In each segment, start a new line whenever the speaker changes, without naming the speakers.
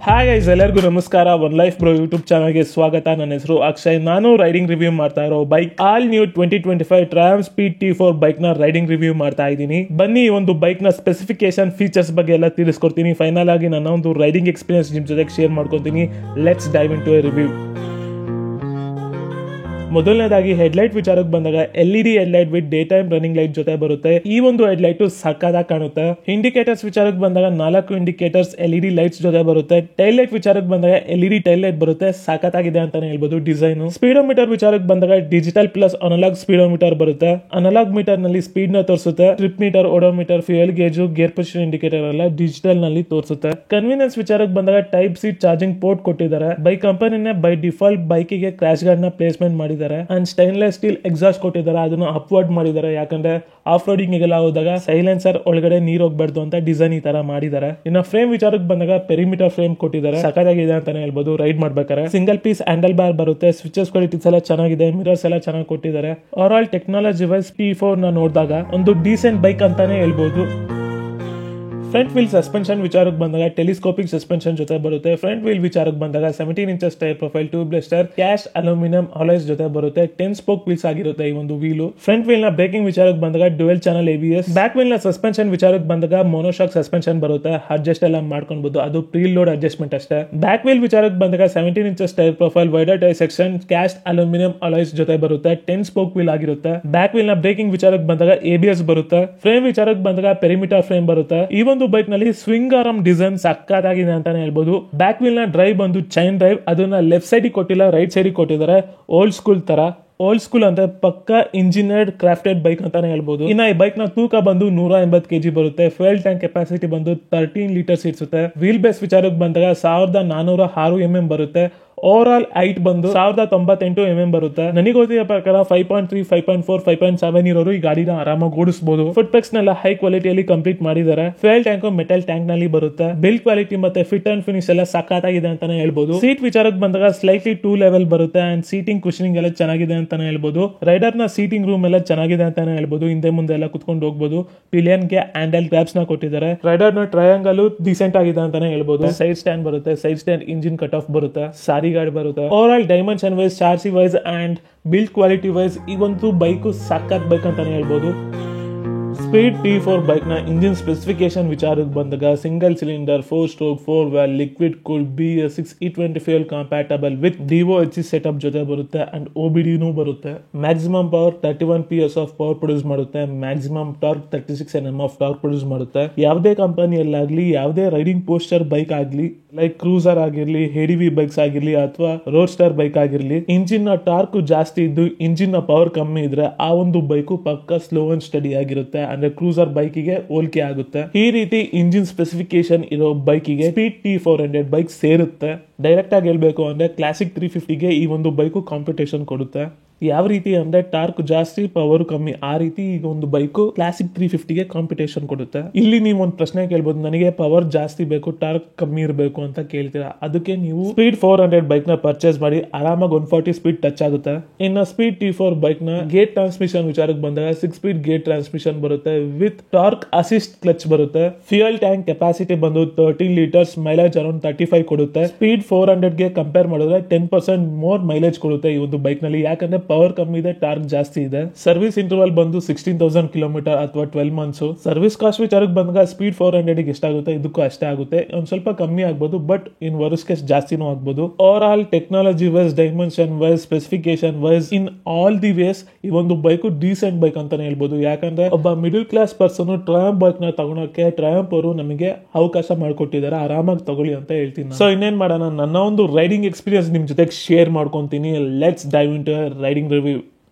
Hi guys, ಎಲ್ಲರಿಗೂ ನಮಸ್ಕಾರ. One life bro YouTube ಚಾನಲ್ಗೆ ಸ್ವಾಗತ. ನನ್ನ ಹೆಸರು ಅಕ್ಷಯ್. ನಾನು ರೈಡಿಂಗ್ ರಿವ್ಯೂ ಮಾಡ್ತಾ ಇರೋ bike all new 2025 ಟ್ರಯಾಂಫ್ speed T4 bike ನ ರೈಡಿಂಗ್ ರಿವ್ಯೂ ಮಾಡ್ತಾ ಇದ್ದೀನಿ. ಬನ್ನಿ ಈ ಒಂದು ಬೈಕ್ ನ ಸ್ಪೆಸಿಫಿಕೇಶನ್, ಫೀಚರ್ಸ್ ಬಗ್ಗೆ ಎಲ್ಲ ತಿಳಿಸ್ಕೊಡ್ತೀನಿ. ಫೈನಲ್ ಆಗಿ ನನ್ನ ಒಂದು ರೈಡಿಂಗ್ ಎಕ್ಸ್ಪೀರಿಯನ್ಸ್ ನಿಮ್ ಜೊತೆಗೆ ಶೇರ್ ಮಾಡ್ಕೊತೀನಿ. Let's dive into a review. ಮೊದಲನೇದಾಗಿ ಹೆಡ್ಲೈಟ್ ವಿಚಾರಕ್ಕೆ ಬಂದಾಗ LED headlight with day time running light ಜೊತೆ ಬರುತ್ತೆ. ಈ ಒಂದು ಹೆಡ್ಲೈಟ್ ಸಕ್ಕತ್ತಾಗಿ ಕಾಣುತ್ತೆ. ಇಂಡಿಕೇಟರ್ಸ್ ವಿಚಾರಕ್ಕೆ ಬಂದಾಗ 4 ಇಂಡಿಕೇಟರ್ಸ್ LED ಲೈಟ್ಸ್ ಜೊತೆ ಬರುತ್ತೆ. ಟೈಲ್ ಲೈಟ್ ವಿಚಾರಕ್ಕೆ ಬಂದಾಗ LED ಟೈಲ್ ಲೈಟ್ ಬರುತ್ತೆ. ಸಕ್ಕತ್ತಾಗಿದೆ ಅಂತಾನೆ ಹೇಳ್ಬೋದು ಡಿಸೈನ್. ಸ್ಪೀಡೋಮೀಟರ್ ವಿಚಾರಕ್ಕೆ ಬಂದಾಗ ಡಿಜಿಟಲ್ ಪ್ಲಸ್ ಅನಲಾಗ್ ಸ್ಪೀಡೋಮೀಟರ್ ಬರುತ್ತೆ. ಅನಲಾಗ್ ಮೀಟರ್ ನಲ್ಲಿ ಸ್ಪೀಡ್ ನ ತೋರಿಸುತ್ತೆ. Trip metre, odometer, fuel gauge, gear position indicator ಎಲ್ಲ ಡಿಜಿಟಲ್ ನಲ್ಲಿ ತೋರಿಸುತ್ತೆ. ಕನ್ವೀನಿಯನ್ಸ್ ವಿಚಾರಕ್ಕೆ ಬಂದಾಗ ಟೈಪ್ ಸಿ ಚಾರ್ಜಿಂಗ್ ಪೋರ್ಟ್ ಕೊಟ್ಟಿದ್ದಾರೆ. ಬೈ ಕಂಪನಿನೇ ಬೈ ಡಿಫಾಲ್ಟ್ ಬೈಕಿಗೆ ಕ್ರಾಶ್ ಗಾರ್ಡ್ ನ ಪ್ಲೇಸ್ಮೆಂಟ್ ಮಾಡಿದ್ದಾರೆ. ಅಂಡ್ ಸ್ಟೈನ್ಲೆಸ್ ಸ್ಟೀಲ್ ಎಕ್ಸಾಸ್ಟ್ ಕೊಟ್ಟಿದ್ದಾರೆ. ಅದನ್ನ ಅಪ್ವರ್ಡ್ ಮಾಡಿದ್ದಾರೆ. ಯಾಕಂದ್ರೆ ಆಫ್ ರೋಡಿಂಗ್ ಗೆಲ್ಲ ಹೋದಾಗ ಸೈಲೆನ್ಸರ್ ಒಳಗಡೆ ನೀರ್ ಹೋಗ್ಬಾರ್ದು ಅಂತ ಡಿಸೈನ್ ಈ ತರ ಮಾಡಿದ್ದಾರೆ. ಇನ್ನು ಫ್ರೇಮ್ ವಿಚಾರಕ್ಕೆ ಬಂದಾಗ ಪೆರಿಮೀಟರ್ ಫ್ರೇಮ್ ಕೊಟ್ಟಿದ್ದಾರೆ. ಸಖತ್ತಾಗಿದೆ ಅಂತಾನೆ ಹೇಳ್ಬೋದು ರೈಡ್ ಮಾಡ್ಬೇಕಾದ್ರೆ. ಸಿಂಗಲ್ ಪೀಸ್ ಹ್ಯಾಂಡಲ್ ಬಾರ್ ಬರುತ್ತೆ. ಸ್ವಿಚಸ್ ಕ್ವಾಲಿಟೀಸ್ ಎಲ್ಲ ಚೆನ್ನಾಗಿದೆ. ಮಿರರ್ಸ್ ಎಲ್ಲ ಚೆನ್ನಾಗಿ ಕೊಟ್ಟಿದ್ದಾರೆ. Over all technology wise T4 ನ ನೋಡಿದಾಗ ಒಂದು ಡೀಸೆಂಟ್ ಬೈಕ್ ಅಂತಾನೆ ಹೇಳ್ಬೋದು. ಫ್ರಂಟ್ ವೀಲ್ ಸಸ್ಪೆನ್ಷನ್ ವಿಚಾರಕ್ಕೆ ಬಂದಾಗ ಟೆಲಿಸ್ಕೋಪಿಕ್ ಸಸ್ಪೆನ್ಷನ್ ಜೊತೆ ಬರುತ್ತೆ. ಫ್ರಂಟ್ ವೀಲ್ ವಿಚಾರಕ್ಕೆ ಬಂದಾಗ 17 inches tyre profile tubeless tyre, cash aluminium alloys ಜೊತೆ ಬರುತ್ತೆ. 10 ಸ್ಪೋಕ್ ವೀಲ್ಸ್ ಆಗಿರುತ್ತೆ ಈ ಒಂದು ವೀಲು. ಫ್ರಂಟ್ ವೀಲ್ ನ ಬ್ರೇಕಿಂಗ್ ವಿಚಾರಕ್ಕೆ ಬಂದಾಗ dual channel ABS. Back wheel ನ ಸಸ್ಪೆನ್ಷನ್ ವಿಚಾರಕ್ಕೆ ಬಂದಾಗ ಮೊನೋಶಾಕ್ ಸಸ್ಪೆನ್ಷನ್ ಬರುತ್ತೆ. ಅಡ್ಜಸ್ಟ್ ಎಲ್ಲ ಮಾಡ್ಕೊಬಹುದು. ಅದು ಪ್ರೀ ಲೋಡ್ ಅಡ್ಜಸ್ಟ್ಮೆಂಟ್ ಅಷ್ಟೇ. ಬ್ಯಾಕ್ ವೀಲ್ ವಿಚಾರಕ್ಕೆ ಬಂದಾಗ 17 inches tyre profile, wider tyre section, cash aluminium alloys ಜೊತೆ ಬರುತ್ತೆ. 10 ಸ್ಪೋಕ್ ವೀಲ್ ಆಗಿರುತ್ತೆ. ಬ್ಯಾಕ್ ವೀಲ್ ನ ಬ್ರೇಕಿಂಗ್ ವಿಚಾರಕ್ಕೆ ಬಂದಾಗ ABS ಬರುತ್ತೆ. ಫ್ರೇಮ್ ವಿಚಾರಕ್ಕೆ ಬಂದಾಗ ಪೆರಿಮೀಟರ್ ಫ್ರೇಮ್ ಬರುತ್ತೆ. ಈ ಒಂದು ಬೈಕ್ ನಲ್ಲಿ ಸ್ವಿಂಗ್ ಆರ್ಮ್ ಡಿಸೈನ್ ಸಕ್ಕತ್ತಾಗಿದೆ ಅಂತಾನೆ ಹೇಳ್ಬೋದು. ಬ್ಯಾಕ್ ವೀಲ್ ನ ಡ್ರೈವ್ ಬಂದು ಚೈನ್ ಡ್ರೈವ್. ಅದನ್ನ ಲೆಫ್ಟ್ ಸೈಡ್ ಕೊಟ್ಟಿಲ್ಲ, ರೈಟ್ ಸೈಡ್ ಕೊಟ್ಟಿದ್ದಾರೆ. ಓಲ್ಡ್ ಸ್ಕೂಲ್ ತರ. ಓಲ್ಡ್ ಸ್ಕೂಲ್ ಅಂದ್ರೆ ಪಕ್ಕ ಇಂಜಿನಿಯರ್ಡ್ ಕ್ರಾಫ್ಟೆಡ್ ಬೈಕ್ ಅಂತಾನೆ ಹೇಳ್ಬೋದು. ಇನ್ನ ಈ ಬೈಕ್ ನ ತೂಕ ಬಂದು 180 kg ಬರುತ್ತೆ. ಫ್ಯೂಯಲ್ ಟ್ಯಾಂಕ್ ಕೆಪಾಸಿಟಿ ಬಂದು 13 ಲೀಟರ್ಸ್ ಇರುತ್ತೆ. ವೀಲ್ ಬೇಸ್ ವಿಚಾರಕ್ಕೆ ಬಂದಾಗ 1406 mm ಬರುತ್ತೆ. ಓವರ್ ಆಲ್ ಹೈಟ್ ಬಂದು 1098 mm ಬರುತ್ತೆ. ನನಗೆ ಗೊತ್ತಿರೋ ಪ್ರಕಾರ 5.3, 5.4, 5.7 ಇರೋರು ಈ ಗಾಡಿನ ಆರಾಮಾಗಿ ಓಡಿಸಬಹುದು. ಫುಟ್ ಪೆಕ್ಸ್ ನೆಲ್ಲ ಹೈ ಕ್ವಾಲಿಟಿಯಲ್ಲಿ ಕಂಪ್ಲೀಟ್ ಮಾಡಿದ್ದಾರೆ. ಫ್ಯೂಯಲ್ ಟ್ಯಾಂಕ್ ಮೆಟಲ್ ಟ್ಯಾಂಕ್ ನಲ್ಲಿ ಬರುತ್ತೆ. ಬಿಲ್ಡ್ ಕ್ವಾಲಿಟಿ ಮತ್ತೆ ಫಿಟ್ ಅಂಡ್ ಫಿನಿಶ್ ಎಲ್ಲ ಸಖತ್ತಾಗಿದೆ ಅಂತಾನೆ ಹೇಳ್ಬೋದು. ಸೀಟ್ ವಿಚಾರಕ್ಕೆ ಬಂದಾಗ ಸ್ಲೈಟ್ಲಿ 2 ಲೆವೆಲ್ ಬರುತ್ತೆ. ಅಂಡ್ ಸೀಟಿಂಗ್ ಕುಶನಿಂಗ್ ಎಲ್ಲ ಚೆನ್ನಾಗಿದೆ ಅಂತಾನೆ ಹೇಳ್ಬೋದು. ರೈಡರ್ ನ ಸೀಟಿಂಗ್ ರೂಮ್ ಎಲ್ಲ ಚೆನ್ನಾಗಿದೆ ಅಂತಾನೆ ಹೇಳ್ಬೋದು. ಹಿಂದೆ ಮುಂದೆ ಎಲ್ಲ ಕುತ್ಕೊಂಡು ಹೋಗ್ಬೋದು. ಪಿಲಿಯನ್ ಗೆ ಹ್ಯಾಂಡಲ್ ಟ್ಯಾಪ್ಸ್ ನ ಕೊಟ್ಟಿದ್ದಾರೆ. ರೈಡರ್ ನ ಟ್ರಯಾಂಗಲ್ ಡಿಸೆಂಟ್ ಆಗಿದೆ ಅಂತಾನೆ ಹೇಳ್ಬೋದು. ಸೈಡ್ ಸ್ಟ್ಯಾಂಡ್ ಬರುತ್ತೆ. Side stand engine cut off ಬರುತ್ತೆ. ಸಾರಿ ಗಾಡಿ ಬರುತ್ತೆ. ಓವರ್ ಆಲ್ ಡೈಮೆನ್ಷನ್ ವೈಸ್, ಚಾರ್ಜಿ wise and build quality wise ಈ ಒಂದು ಬೈಕ್ ಸಖತ್ ಬೈಕ್ ಅಂತಾನೆ ಹೇಳ್ಬೋದು. ಸ್ಪೀಡ್ T4 ಬೈಕ್ ನ ಇಂಜಿನ್ ಸ್ಪೆಸಿಫಿಕೇಶನ್ ವಿಚಾರಕ್ಕೆ ಬಂದಾಗ single cylinder 4 stroke 4 valve liquid cooled BS6 E20 fuel compatible with DOHC setup ಜೊತೆ ಬರುತ್ತೆ. ಅಂಡ್ OBD ಬರುತ್ತೆ. Maximum power 31 PS of power produce ಮಾಡುತ್ತೆ. Maximum torque 36 Nm of torque produce ಮಾಡುತ್ತೆ. ಯಾವುದೇ ಕಂಪನಿಯಲ್ಲಾಗ್ಲಿ, ಯಾವುದೇ ರೈಡಿಂಗ್ ಪೋಸ್ಟರ್ ಬೈಕ್ ಆಗ್ಲಿ, ಲೈಕ್ ಕ್ರೂಸರ್ ಆಗಿರ್ಲಿ, heavy bikes ಆಗಿರ್ಲಿ ಅಥವಾ ರೋಡ್ ಸ್ಟಾರ್ ಬೈಕ್ ಆಗಿರ್ಲಿ, ಇಂಜಿನ್ ನ ಟಾರ್ಕ್ ಜಾಸ್ತಿ ಇದ್ದು ಇಂಜಿನ್ ನ ಪವರ್ ಕಮ್ಮಿ ಇದ್ರೆ ಆ ಒಂದು ಬೈಕ್ ಪಕ್ಕ ಸ್ಲೋ ಅಂಡ್ ಸ್ಟಡಿ ಆಗಿರುತ್ತೆ. ಅಂದ್ರೆ ಕ್ರೂಸರ್ ಬೈಕಿಗೆ ಹೋಲಿಕೆ ಆಗುತ್ತೆ. ಈ ರೀತಿ ಇಂಜಿನ್ ಸ್ಪೆಸಿಫಿಕೇಶನ್ ಇರೋ ಬೈಕಿಗೆ ಸ್ಪೀಡ್ T400 ಬೈಕ್ ಸೇರುತ್ತೆ. ಡೈರೆಕ್ಟ್ ಆಗಿ ಹೇಳ್ಬೇಕು ಅಂದ್ರೆ ಕ್ಲಾಸಿಕ್ 350ಗೆ ಈ ಒಂದು ಬೈಕು ಕಾಂಪಿಟೇಷನ್ ಕೊಡುತ್ತೆ. ಯಾವ ರೀತಿ ಅಂದ್ರೆ ಟಾರ್ಕ್ ಜಾಸ್ತಿ, ಪವರ್ ಕಮ್ಮಿ. ಆ ರೀತಿ ಈಗ ಒಂದು ಬೈಕು ಕ್ಲಾಸಿಕ್ 350ಗೆ ಕಾಂಪಿಟೇಷನ್ ಕೊಡುತ್ತೆ. ಇಲ್ಲಿ ನೀವು ಒಂದು ಪ್ರಶ್ನೆ ಕೇಳ್ಬೋದು, ನನಗೆ ಪವರ್ ಜಾಸ್ತಿ ಬೇಕು, ಟಾರ್ಕ್ ಕಮ್ಮಿ ಇರಬೇಕು ಅಂತ ಕೇಳ್ತೀರಾ. ಅದಕ್ಕೆ ನೀವು ಸ್ಪೀಡ್ 400 ಬೈಕ್ ನ ಪರ್ಚೇಸ್ ಮಾಡಿ. ಆರಾಮಾಗಿ 140 ಸ್ಪೀಡ್ ಟಚ್ ಆಗುತ್ತೆ. ಇನ್ನು ಸ್ಪೀಡ್ T4 ಬೈಕ್ ನ ಗೇಟ್ ಟ್ರಾನ್ಸ್ಮಿಷನ್ ವಿಚಾರಕ್ಕೆ ಬಂದಾಗ 6 ಸ್ಪೀಡ್ ಗೇಟ್ ಟ್ರಾನ್ಸ್ಮಿಷನ್ ಬರುತ್ತೆ ವಿತ್ ಟಾರ್ಕ್ ಅಸಿಸ್ಟ್ ಕ್ಲಚ್ ಬರುತ್ತೆ. ಫ್ಯೂಯಲ್ ಟ್ಯಾಂಕ್ ಕೆಪಾಸಿಟಿ ಬಂದು 13 ಲೀಟರ್ಸ್, ಮೈಲೇಜ್ ಅರೌಂಡ್ 35 ಕೊಡುತ್ತೆ. ಸ್ಪೀಡ್ 400ಗೆ ಕಂಪೇರ್ ಮಾಡಿದ್ರೆ 10% ಮೋರ್ ಮೈಲೇಜ್ ಕೊಡುತ್ತೆ ಈ ಒಂದು ಬೈಕ್ ನಲ್ಲಿ. ಯಾಕಂದ್ರೆ ಪವರ್ ಕಮ್ಮಿ ಇದೆ, ಟಾರ್ಕ್ ಜಾಸ್ತಿ ಇದೆ. ಸರ್ವಿಸ್ ಇಂಟರ್ವಲ್ ಬಂದು 16,000 ಕಿಲೋಮೀಟರ್ ಅಥವಾ 12 months. ಸರ್ವಿಸ್ ಕಾಸ್ಟ್ ವಿಚಾರಕ್ಕೆ ಬಂದಾಗ ಸ್ಪೀಡ್ 400ಗೆ ಎಷ್ಟಾಗುತ್ತೆ ಇದಕ್ಕೂ ಅಷ್ಟೇ ಆಗುತ್ತೆ. ಒಂದ್ ಸ್ವಲ್ಪ ಕಮ್ಮಿ ಆಗ್ಬೋದು, ಬಟ್ ಇನ್ ವರ್ಸ್ಟ್ ಕೇಸ್ ಜಾಸ್ತಿನೂ ಆಗ್ಬೋದು. Overall technology wise, dimension wise, specification wise, in all the ways ಈ ಒಂದು ಬೈಕ್ ಡೀಸೆಂಟ್ ಬೈಕ್ ಅಂತಾನೆ ಹೇಳ್ಬೋದು. ಯಾಕಂದ್ರೆ ಒಬ್ಬ middle class person Triumph bike ನ ತಗೊಳಕ್ಕೆ ಟ್ರಯಾಂಪ್ ಅವರು ನಮಗೆ ಅವಕಾಶ ಮಾಡಿಕೊಟ್ಟಿದ್ದಾರೆ. ಆರಾಮಾಗಿ ತಗೊಳ್ಳಿ ಅಂತ ಹೇಳ್ತೀನಿ. ಸೊ ಇನ್ನೇನ್ ಮಾಡೋಣ, ನನ್ನ ಒಂದು ರೈಡಿಂಗ್ ಎಕ್ಸ್ಪೀರಿಯನ್ಸ್ ನಿಮ್ ಜೊತೆ ಶೇರ್ ಮಾಡ್ಕೊಂತೀನಿ. Let's dive into riding review.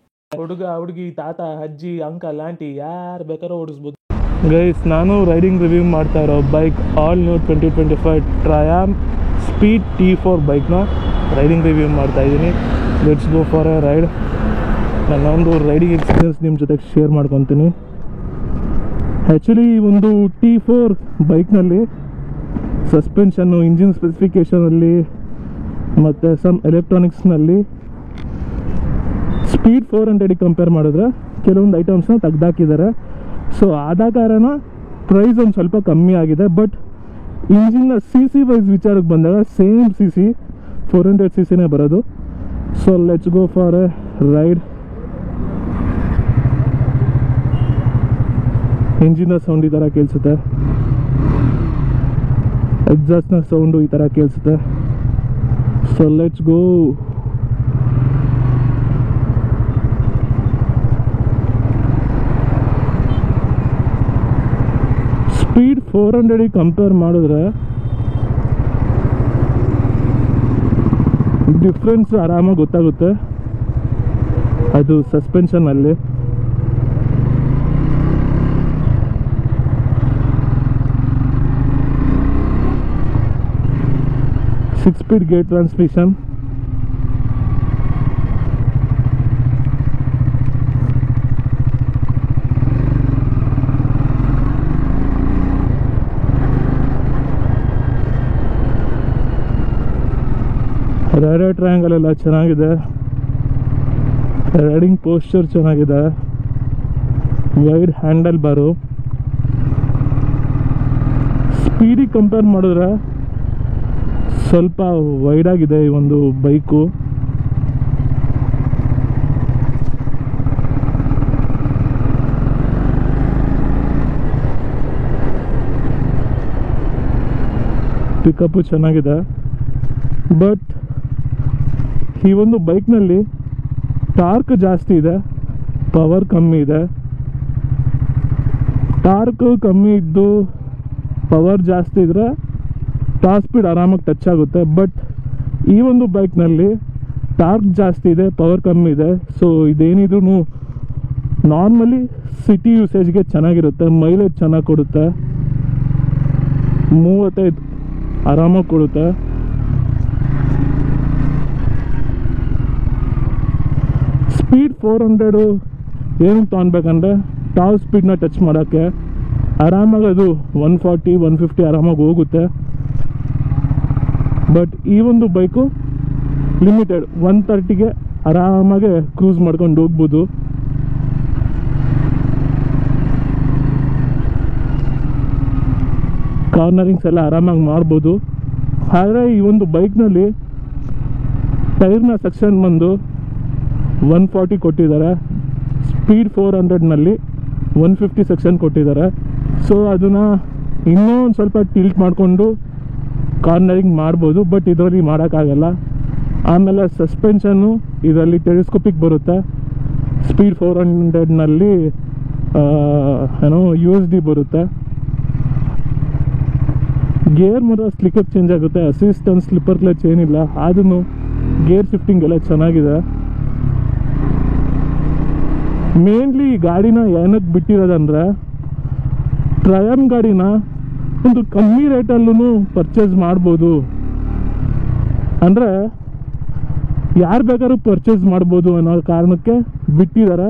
ಹುಡುಗ, ಹುಡುಗಿ, ತಾತ, ಅಜ್ಜಿ, ಅಂಕಲ್, ಆಂಟಿ ಯಾರು ಬೇಕಾದ್ರೂ ಓಡಿಸ್ಬೋದು. ಗೈಸ್, ನಾನು ರೈಡಿಂಗ್ ರಿವ್ಯೂ ಮಾಡ್ತಾ ಇರೋ bike all new 2025 Triumph speed T4 ಬೈಕ್ನ ರೈಡಿಂಗ್ ರಿವ್ಯೂ ಮಾಡ್ತಾ ಇದ್ದೀನಿ. Let's go for a ride. ನನ್ನ ಒಂದು ರೈಡಿಂಗ್ ಎಕ್ಸ್ಪೀರಿಯನ್ಸ್ ನಿಮ್ಮ ಜೊತೆಗೆ ಶೇರ್ ಮಾಡ್ಕೊತೀನಿ. ಆ್ಯಕ್ಚುಲಿ ಈ ಒಂದು T4 ಬೈಕ್ನಲ್ಲಿ ಸಸ್ಪೆನ್ಷನ್ನು, ಇಂಜಿನ್ ಸ್ಪೆಸಿಫಿಕೇಷನಲ್ಲಿ ಮತ್ತು ಸಮ್ ಎಲೆಕ್ಟ್ರಾನಿಕ್ಸ್ನಲ್ಲಿ ಸ್ಪೀಡ್ 400ಗೆ ಕಂಪೇರ್ ಮಾಡಿದ್ರೆ ಕೆಲವೊಂದು ಐಟಮ್ಸ್ನ ತೆಗ್ದಾಕಿದ್ದಾರೆ. ಸೊ ಆದ ಕಾರಣ ಪ್ರೈಸ್ ಒಂದು ಸ್ವಲ್ಪ ಕಮ್ಮಿ ಆಗಿದೆ. ಬಟ್ ಇಂಜಿನ್ನ CC ವೈಸ್ ವಿಚಾರಕ್ಕೆ ಬಂದಾಗ ಸೇಮ್ CC 400 CCನೇ ಬರೋದು. So let's go for a ride. ಇಂಜಿನ ಸೌಂಡ್ ಈ ಥರ ಕೇಳಿಸುತ್ತೆ, ಎಕ್ಸಾಸ್ಟ್ನ ಸೌಂಡು ಈ ಥರ ಕೇಳಿಸುತ್ತೆ. So let's go. Speed 400 compare ಮಾಡಿದ್ರೆ ಡಿಫ್ರೆನ್ಸ್ ಆರಾಮಾಗಿ ಗೊತ್ತಾಗುತ್ತೆ. ಅದು ಸಸ್ಪೆನ್ಷನಲ್ಲಿ. Six speed gear transmission. Rider triangle ಎಲ್ಲ ಚೆನ್ನಾಗಿದೆ, ರೈಡಿಂಗ್ ಪೋಸ್ಚರ್ ಚೆನ್ನಾಗಿದೆ, ವೈಡ್ ಹ್ಯಾಂಡಲ್ ಬಾರು. ಸ್ಪೀಡಿಗೆ ಕಂಪೇರ್ ಮಾಡಿದ್ರೆ ಸ್ವಲ್ಪ ವೈಡ್ ಆಗಿದೆ ಈ ಒಂದು ಬೈಕು. ಪಿಕಪ್ಪು ಚೆನ್ನಾಗಿದೆ. ಬಟ್ ಈ ಒಂದು ಬೈಕ್ನಲ್ಲಿ ಟಾರ್ಕ್ ಜಾಸ್ತಿ ಇದೆ, ಪವರ್ ಕಮ್ಮಿ ಇದೆ. ಟಾರ್ಕ್ ಕಮ್ಮಿ ಇದ್ದು ಪವರ್ ಜಾಸ್ತಿ ಇದ್ದರೆ ಟಾಪ್ ಸ್ಪೀಡ್ ಆರಾಮಾಗಿ ಟಚ್ ಆಗುತ್ತೆ. ಬಟ್ ಈ ಒಂದು ಬೈಕ್ನಲ್ಲಿ ಟಾರ್ಕ್ ಜಾಸ್ತಿ ಇದೆ, ಪವರ್ ಕಮ್ಮಿ ಇದೆ. ಸೊ ಇದೇನಿದ್ರು ನಾರ್ಮಲಿ ಸಿಟಿ ಯೂಸೇಜ್ಗೆ ಚೆನ್ನಾಗಿರುತ್ತೆ, ಮೈಲೇಜ್ ಚೆನ್ನಾಗಿ ಕೊಡುತ್ತೆ, 35 ಆರಾಮಾಗಿ ಕೊಡುತ್ತೆ. ಸ್ಪೀಡ್ 400 ಏನಕ್ಕೆ ತೊಗೊಳ್ಬೇಕಂದ್ರೆ ಟಾಪ್ ಸ್ಪೀಡ್ನ ಟಚ್ ಮಾಡೋಕ್ಕೆ. ಆರಾಮಾಗಿ ಅದು 140 150 ಆರಾಮಾಗಿ ಹೋಗುತ್ತೆ. ಬಟ್ ಈ ಒಂದು ಬೈಕು ಲಿಮಿಟೆಡ್ 130ಗೆ ಆರಾಮಾಗೆ ಕ್ರೂಸ್ ಮಾಡ್ಕೊಂಡು ಹೋಗ್ಬೋದು. ಕಾರ್ನರಿಂಗ್ಸ್ ಎಲ್ಲ ಆರಾಮಾಗಿ ಮಾಡ್ಬೋದು. ಆದರೆ ಈ ಒಂದು ಬೈಕ್ನಲ್ಲಿ ಟೈರ್ನ ಸೆಕ್ಷನ್ ಬಂದು 140 ಕೊಟ್ಟಿದ್ದಾರೆ, ಸ್ಪೀಡ್ 400ನಲ್ಲಿ 150 ಸೆಕ್ಷನ್ ಕೊಟ್ಟಿದ್ದಾರೆ. ಸೊ ಅದನ್ನು ಇನ್ನೂ ಒಂದು ಸ್ವಲ್ಪ ಟಿಲ್ಟ್ ಮಾಡಿಕೊಂಡು ಕಾರ್ನರಿಂಗ್ ಮಾಡ್ಬೋದು, ಬಟ್ ಇದರಲ್ಲಿ ಮಾಡೋಕ್ಕಾಗಲ್ಲ. ಆಮೇಲೆ ಸಸ್ಪೆನ್ಷನ್ನು ಇದರಲ್ಲಿ ಟೆಲಿಸ್ಕೋಪಿಕ್ ಬರುತ್ತೆ. ಸ್ಪೀಡ್ 400ನಲ್ಲಿ ಏನೋ USD ಬರುತ್ತೆ. ಗೇರ್ ಮಾತ್ರ ಸ್ಲಿಕ್ಕರ್ ಚೇಂಜ್ ಆಗುತ್ತೆ, ಅಸಿಸ್ಟೆಂಟ್ ಸ್ಲಿಪ್ಪರ್ ಕ್ಲಚ್ ಏನಿಲ್ಲ. ಆದ್ರೂ ಗೇರ್ ಶಿಫ್ಟಿಂಗ್ ಎಲ್ಲ ಚೆನ್ನಾಗಿದೆ. ಮೇನ್ಲಿ ಈ ಗಾಡಿನ ಏನಕ್ಕೆ ಬಿಟ್ಟಿರೋದಂದರೆ ಟ್ರಯಮ್ ಗಾಡಿನ ಒಂದು ಕಮ್ಮಿ ರೇಟಲ್ಲೂ ಪರ್ಚೇಸ್ ಮಾಡ್ಬೋದು, ಅಂದರೆ ಯಾರು ಬೇಕಾದ್ರೂ ಪರ್ಚೇಸ್ ಮಾಡ್ಬೋದು ಅನ್ನೋ ಕಾರಣಕ್ಕೆ ಬಿಟ್ಟಿದ್ದಾರೆ.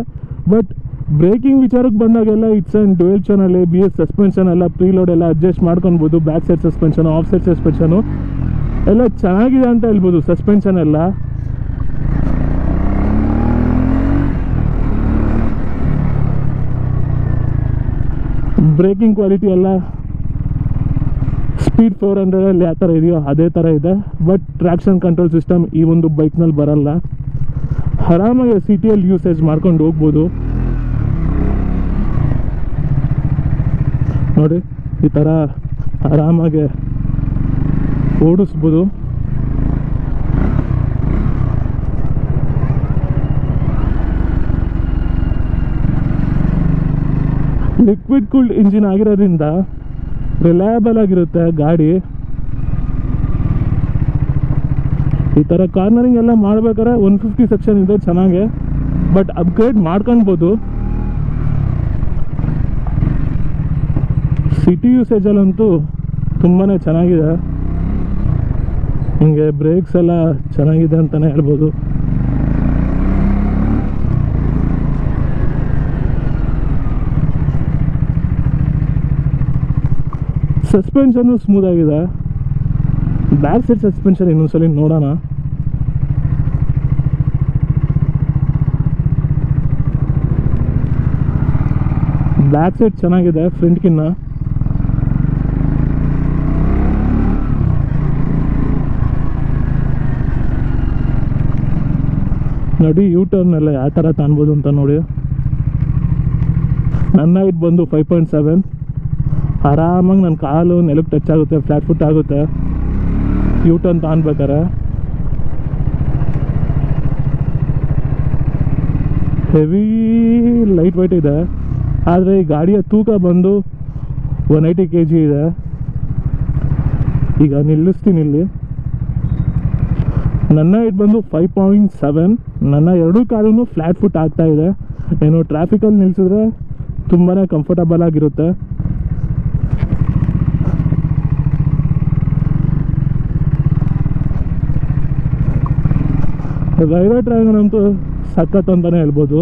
ಬಟ್ ಬ್ರೇಕಿಂಗ್ ವಿಚಾರಕ್ಕೆ ಬಂದಾಗೆಲ್ಲ it's and dual channel ABS suspension ಎಲ್ಲ ಪ್ರೀಲೋಡ್ ಎಲ್ಲ ಅಡ್ಜಸ್ಟ್ ಮಾಡ್ಕೊಬೋದು. Back side suspension, of side suspension ಎಲ್ಲ ಚೆನ್ನಾಗಿದೆ ಅಂತ ಹೇಳ್ಬೋದು. ಸಸ್ಪೆನ್ಷನ್ ಎಲ್ಲ ಬ್ರೇಕಿಂಗ್ ಕ್ವಾಲಿಟಿ ಎಲ್ಲ ಸ್ಪೀಡ್ 400ಅಲ್ಲಿ ಯಾವ ಥರ ಇದೆಯೋ ಅದೇ ಥರ ಇದೆ. ಬಟ್ ಟ್ರ್ಯಾಕ್ಷನ್ ಕಂಟ್ರೋಲ್ ಸಿಸ್ಟಮ್ ಈ ಒಂದು ಬೈಕ್ನಲ್ಲಿ ಬರಲ್ಲ. ಆರಾಮಾಗಿ ಸಿಟಿಯಲ್ಲಿ ಯೂಸೇಜ್ ಮಾಡ್ಕೊಂಡು ಹೋಗ್ಬೋದು. ನೋಡಿ ಈ ಥರ ಆರಾಮಾಗಿ ಓಡಿಸ್ಬೋದು. ಲಿಕ್ವಿಡ್ ಕೂಲ್ಡ್ ಇಂಜಿನ್ ಆಗಿರೋದ್ರಿಂದ ರಿಲಯಬಲ್ ಆಗಿರುತ್ತೆ ಗಾಡಿ. ಈ ಥರ ಕಾರ್ನರಿಂಗ್ ಎಲ್ಲ ಮಾಡ್ಬೇಕಾದ್ರೆ 150 ಸೆಕ್ಷನ್ ಇದೆ ಚೆನ್ನಾಗೆ, ಬಟ್ ಅಪ್ಗ್ರೇಡ್ ಮಾಡ್ಕೊಳ್ಬೋದು. ಸಿಟಿ ಯೂಸೇಜಲ್ಲಂತೂ ತುಂಬಾ ಚೆನ್ನಾಗಿದೆ. ಹಿಂಗೆ ಬ್ರೇಕ್ಸ್ ಎಲ್ಲ ಚೆನ್ನಾಗಿದೆ ಅಂತಲೇ ಹೇಳ್ಬೋದು. ಸಸ್ಪೆನ್ಷನ್ನು ಸ್ಮೂತ್ ಆಗಿದೆ. ಬ್ಯಾಕ್ ಸೈಡ್ ಸಸ್ಪೆನ್ಷನ್ ಇನ್ನೊಂದ್ಸಲಿ ನೋಡೋಣ. ಬ್ಯಾಕ್ ಸೈಡ್ ಚೆನ್ನಾಗಿದೆ ಫ್ರಂಟ್ಗಿನ್ನ. ನೋಡಿ ಯೂ ಟರ್ನ್ ಎಲ್ಲ ಯಾವ ಥರ ತಾನ್ಬೋದು ಅಂತ ನೋಡಿ. ನನ್ನ ಹೈಟ್ ಬಂದು 5.7. ಆರಾಮಾಗಿ ನನ್ನ ಕಾಲು ನೆಲಕ್ಕೆ ಟಚ್ ಆಗುತ್ತೆ, ಫ್ಲ್ಯಾಟ್ ಫುಟ್ ಆಗುತ್ತೆ ಯೂ ಟರ್ನ್ ತಾನ್ಬೇಕಾರೆ. ಹೆವಿ ಲೈಟ್ ವೆಯ್ಟ್ ಇದೆ, ಆದರೆ ಈ ಗಾಡಿಯ ತೂಕ ಬಂದು 180 kg ಇದೆ. ಈಗ ನಿಲ್ಲಿಸ್ತೀನಿ ಇಲ್ಲಿ. ನನ್ನ ಹೈಟ್ ಬಂದು 5.7. ನನ್ನ ಎರಡೂ ಕಾಲೂ ಫ್ಲ್ಯಾಟ್ ಫುಟ್ ಆಗ್ತಾ ಇದೆ. ಏನು ಟ್ರಾಫಿಕಲ್ಲಿ ನಿಲ್ಲಿಸಿದ್ರೆ ತುಂಬಾ ಕಂಫರ್ಟಬಲ್ ಆಗಿರುತ್ತೆ. ರೈಲ್ವೆ ಟ್ರ್ಯಾಕ್ ಅಂತೂ ಸಖತ್ ಅಂತಲೇ ಹೇಳ್ಬೋದು.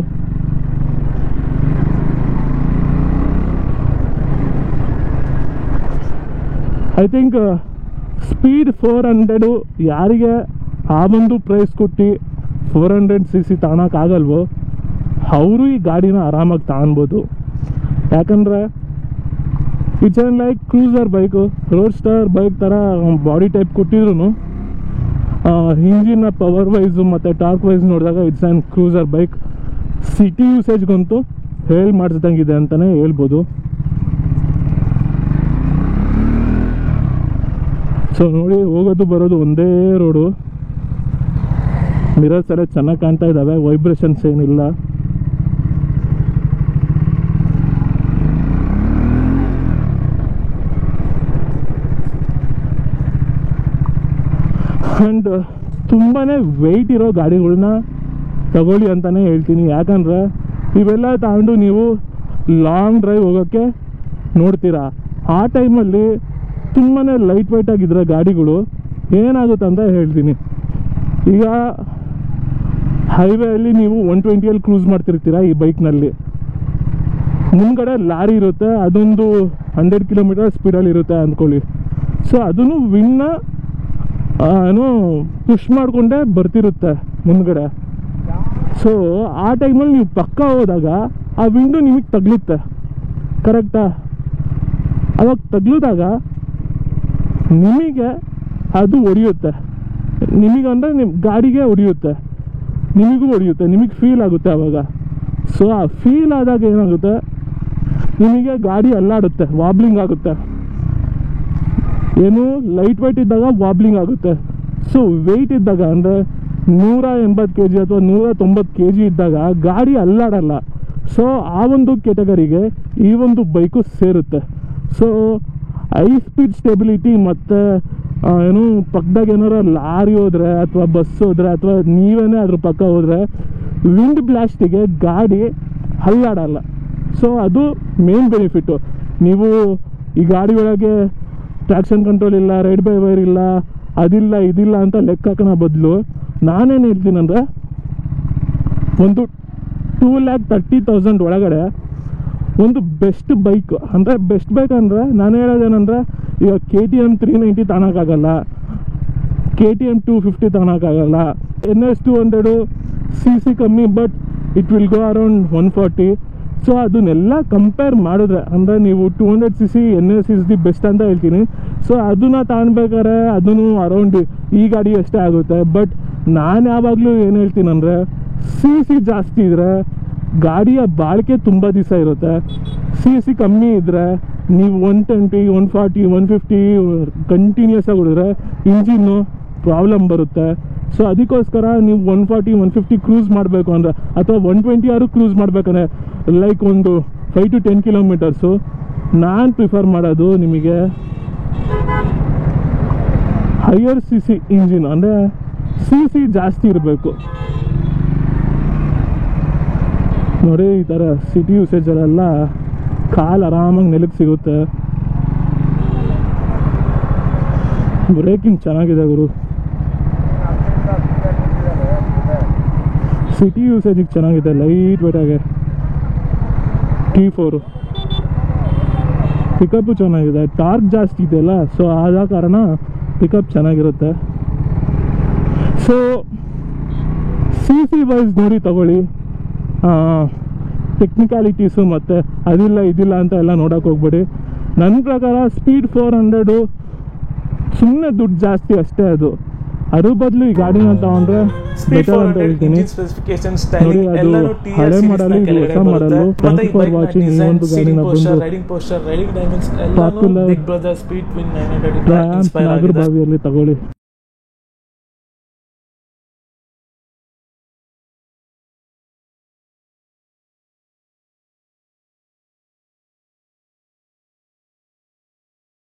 ಐ ಥಿಂಕ್ ಸ್ಪೀಡ್ 400 ಯಾರಿಗೆ ಆ ಒಂದು ಪ್ರೈಸ್ ಕೊಟ್ಟು 400cc ತಗೊಳಕ್ಕಾಗಲ್ವೋ ಅವರು ಈ ಗಾಡಿನ ಆರಾಮಾಗಿ ತಗೊಳ್ಬೋದು. ಯಾಕಂದರೆ it's an like cruiser bike, road star bike ಥರ ಬಾಡಿ ಟೈಪ್ ಕೊಟ್ಟಿದ್ರು ಇಂಜಿನ್ನ ಪವರ್ ವೈಸು ಮತ್ತು ಟಾರ್ಕ್ ವೈಸ್ ನೋಡಿದಾಗ it's an cruiser bike. City ಯೂಸೇಜ್ಗಂತೂ ಹೇಳಿ ಮಾಡಿಸ್ದಂಗಿದೆ ಅಂತಲೇ ಹೇಳ್ಬೋದು. ಸೊ ನೋಡಿ, ಹೋಗೋದು ಬರೋದು ಒಂದೇ ರೋಡು. ಮಿರರ್ಸ್ ಎಲ್ಲ ಚೆನ್ನಾಗಿ ಕಾಣ್ತಾ ಇದ್ದಾವೆ, ವೈಬ್ರೇಷನ್ಸ್ ಏನಿಲ್ಲ. ಆ್ಯಂಡ್ ತುಂಬಾ ವೆಯ್ಟ್ ಇರೋ ಗಾಡಿಗಳನ್ನ ತಗೊಳ್ಳಿ ಅಂತಲೇ ಹೇಳ್ತೀನಿ. ಯಾಕಂದರೆ ಇವೆಲ್ಲ ತಗೊಂಡು ನೀವು ಲಾಂಗ್ ಡ್ರೈವ್ ಹೋಗೋಕ್ಕೆ ನೋಡ್ತೀರಾ. ಆ ಟೈಮಲ್ಲಿ ತುಂಬಾ ಲೈಟ್ ವೆಯ್ಟ್ ಆಗಿದ್ರೆ ಗಾಡಿಗಳು ಏನಾಗುತ್ತೆ ಅಂತ ಹೇಳ್ತೀನಿ. ಈಗ ಹೈವೇಯಲ್ಲಿ ನೀವು 120 ಕ್ರೂಸ್ ಮಾಡ್ತಿರ್ತೀರ ಈ ಬೈಕ್ನಲ್ಲಿ. ಮುಂದ್ಗಡೆ ಲಾರಿ ಇರುತ್ತೆ, ಅದೊಂದು 100 km ಸ್ಪೀಡಲ್ಲಿ ಇರುತ್ತೆ ಅಂದ್ಕೊಳ್ಳಿ. ಸೊ ಅದನ್ನು ವಿನ್ನ ಏನು ಪುಷ್ ಮಾಡಿಕೊಂಡೇ ಬರ್ತಿರುತ್ತೆ ಮುಂದ್ಗಡೆ. ಸೊ ಆ ಟೈಮಲ್ಲಿ ನೀವು ಪಕ್ಕ ಹೋದಾಗ ಆ ವಿಂಡು ನಿಮಗೆ ತಗಲುತ್ತೆ, ಕರೆಕ್ಟಾ? ಅವಾಗ ತಗಲಿದಾಗ ನಿಮಗೆ ಅದು ಹೊಡೆಯುತ್ತೆ. ನಿಮಗಂದರೆ ನಿಮ್ಮ ಗಾಡಿಗೆ ಹೊಡೆಯುತ್ತೆ, ನಿಮಗೂ ಹೊಡೆಯುತ್ತೆ, ನಿಮಗೆ ಫೀಲ್ ಆಗುತ್ತೆ ಆವಾಗ. ಸೊ ಆ ಫೀಲ್ ಆದಾಗ ಏನಾಗುತ್ತೆ, ನಿಮಗೆ ಗಾಡಿ ಅಲ್ಲಾಡುತ್ತೆ, ವಾಬ್ಲಿಂಗ್ ಆಗುತ್ತೆ. ಏನು ಲೈಟ್ ವೆಯ್ಟ್ ಇದ್ದಾಗ ವಾಬ್ಲಿಂಗ್ ಆಗುತ್ತೆ. ಸೊ ವೆಯ್ಟ್ ಇದ್ದಾಗ ಅಂದರೆ 180 kg ಅಥವಾ 190 kg ಇದ್ದಾಗ ಗಾಡಿ ಅಲ್ಲಾಡಲ್ಲ. ಸೊ ಆ ಒಂದು ಕೆಟಗರಿಗೆ ಈ ಒಂದು ಬೈಕು ಸೇರುತ್ತೆ. ಸೊ ಹೈ ಸ್ಪೀಡ್ ಸ್ಟೆಬಿಲಿಟಿ ಮತ್ತು ಏನು ಪಕ್ಕದಾಗ ಏನಾರ ಲಾರಿ ಹೋದರೆ ಅಥವಾ ಬಸ್ ಹೋದರೆ ಅಥವಾ ನೀವೇ ಅದ್ರ ಪಕ್ಕ ಹೋದರೆ ವಿಂಡ್ ಬ್ಲಾಸ್ಟಿಗೆ ಗಾಡಿ ಅಲ್ಲಾಡಲ್ಲ. ಸೊ ಅದು ಮೇನ್ ಬೆನಿಫಿಟ್ಟು. ನೀವು ಈ ಗಾಡಿ ಒಳಗೆ ಟ್ರ್ಯಾಕ್ಷನ್ ಕಂಟ್ರೋಲ್ ಇಲ್ಲ, ರೈಡ್ ಬೈ ವೈರ್ ಇಲ್ಲ, ಅದಿಲ್ಲ ಇದಿಲ್ಲ ಅಂತ ಲೆಕ್ಕ ಹಾಕೋಣ ಬದಲು ನಾನೇನು ಹೇಳ್ತೀನಂದರೆ ಒಂದು 2,30,000 ಒಳಗಡೆ ಒಂದು ಬೆಸ್ಟ್ ಬೈಕ್, ಅಂದರೆ ಬೆಸ್ಟ್ ಬೈಕ್ ಅಂದರೆ ನಾನು ಹೇಳೋದೇನೆಂದರೆ ಈಗ KTM 390 ತಗೊಳಕ್ಕಾಗಲ್ಲ, KTM 250 ತಗೊಳಕ್ಕಾಗಲ್ಲ, NS 200 cc ಕಮ್ಮಿ, but it will go around 140. So ಅದನ್ನೆಲ್ಲ ಕಂಪೇರ್ ಮಾಡಿದ್ರೆ ಅಂದರೆ ನೀವು 200cc NS is the best ಅಂತ ಹೇಳ್ತೀನಿ. ಸೊ ಅದನ್ನ ತಗೊಳ್ಬೇಕಾದ್ರೆ ಅದನ್ನು ಅರೌಂಡ್ ಈ ಗಾಡಿ ಅಷ್ಟೇ ಆಗುತ್ತೆ. ಬಟ್ ನಾನು ಯಾವಾಗಲೂ ಏನು ಹೇಳ್ತೀನಂದರೆ CC ಜಾಸ್ತಿ ಇದ್ದರೆ ಗಾಡಿಯ ಬಾಳಿಕೆ ತುಂಬ ದಿವಸ ಇರುತ್ತೆ. CC ಕಮ್ಮಿ ಇದ್ದರೆ ನೀವು 120, 140, 150 ಕಂಟಿನ್ಯೂಸ್ ಆಗಿ ಹೊಡಿದ್ರೆ ಇಂಜಿನ್ನು ಪ್ರಾಬ್ಲಮ್ ಬರುತ್ತೆ. ಸೊ ಅದಕ್ಕೋಸ್ಕರ ನೀವು 140, 150 ಕ್ರೂಸ್ ಮಾಡಬೇಕು ಅಂದರೆ ಅಥವಾ 120 ಆದ್ರೂ ಕ್ರೂಸ್ ಮಾಡ್ಬೇಕಂದ್ರೆ ಲೈಕ್ ಒಂದು 5 to 10 ಕಿಲೋಮೀಟರ್ಸು ನಾನು ಪ್ರಿಫರ್ ಮಾಡೋದು ನಿಮಗೆ ಹೈಯರ್ CC ಇಂಜಿನ್, ಅಂದರೆ CC ಜಾಸ್ತಿ ಇರಬೇಕು. ನೋಡಿ ಈ ಥರ ಸಿಟಿ ಯೂಸೇಜಲ್ಲೆಲ್ಲ ಕಾಲು ಆರಾಮಾಗಿ ನೆಲಕ್ಕೆ ಸಿಗುತ್ತೆ. ಬ್ರೇಕಿಂಗ್ ಚೆನ್ನಾಗಿದೆ ಗುರು. ಸಿಟಿ ಯೂಸೇಜಿಗೆ ಚೆನ್ನಾಗಿದೆ, ಲೈಟ್ ವೇಟಾಗೆ. T4 ಪಿಕಪ್ಪು ಚೆನ್ನಾಗಿದೆ, ಟಾರ್ಕ್ ಜಾಸ್ತಿ ಇದೆಯಲ್ಲ, ಸೊ ಆದ ಕಾರಣ ಪಿಕಪ್ ಚೆನ್ನಾಗಿರುತ್ತೆ. ಸೊ CC ವೈಸ್ ನೋಡಿ ತಗೊಳ್ಳಿ. ಟೆಕ್ನಿಕಾಲಿಟೀಸು ಮತ್ತು ಅದಿಲ್ಲ ಇದಿಲ್ಲ ಅಂತ ಎಲ್ಲ ನೋಡೋಕೆ ಹೋಗ್ಬೇಡಿ. ನನ್ನ ಪ್ರಕಾರ ಸ್ಪೀಡ್ 400 ಸುಮ್ಮನೆ ದುಡ್ಡು ಜಾಸ್ತಿ ಅಷ್ಟೇ ಅದು.
ಅದ್ರ ಬದಲು ಈ ಗಾಡಿನ ತಗೊಂಡ್ರೆ
ಸ್ಪೀಡ್
ಬೆಟರ್ ಅಂತ
400
ಹೇಳ್ತೀನಿ.
ಇಂಜಿನ್ ಸ್ಪೆಸಿಫಿಕೇಶನ್ ಸ್ಟೈಲಿಂಗ್
ನೋಡಿ, ಅದು
ಎಲ್ಲಾನು
ಹಳೆ
TR
ಮಾಡಲು,
ಸೀರೀಸ್
ಇದು ಹೊಸ ಮಾಡಲು.
ಮತ್ತೆ ಈ
Thank you for
bike
watching. ಈ
ಡಿಸೈನ್,
ಒಂದು
ಸೀಟಿಂಗ್
ಗಾಡಿನ
ಪೋಸ್ಚರ್,
ಬಂದು
ರೈಡಿಂಗ್ ಪೋಸ್ಚರ್, ರೈಡಿಂಗ್ ಡೈಮೆಂಡ್ಸ್ ಎಲ್ಲಾನು
Popular
big brother speed twin 900
Triumph
inspire
ನಾಗರ
ಆಗಿದೆ.
ಬಾವಿಯಲ್ಲಿ ತಗೊಳ್ಳಿ.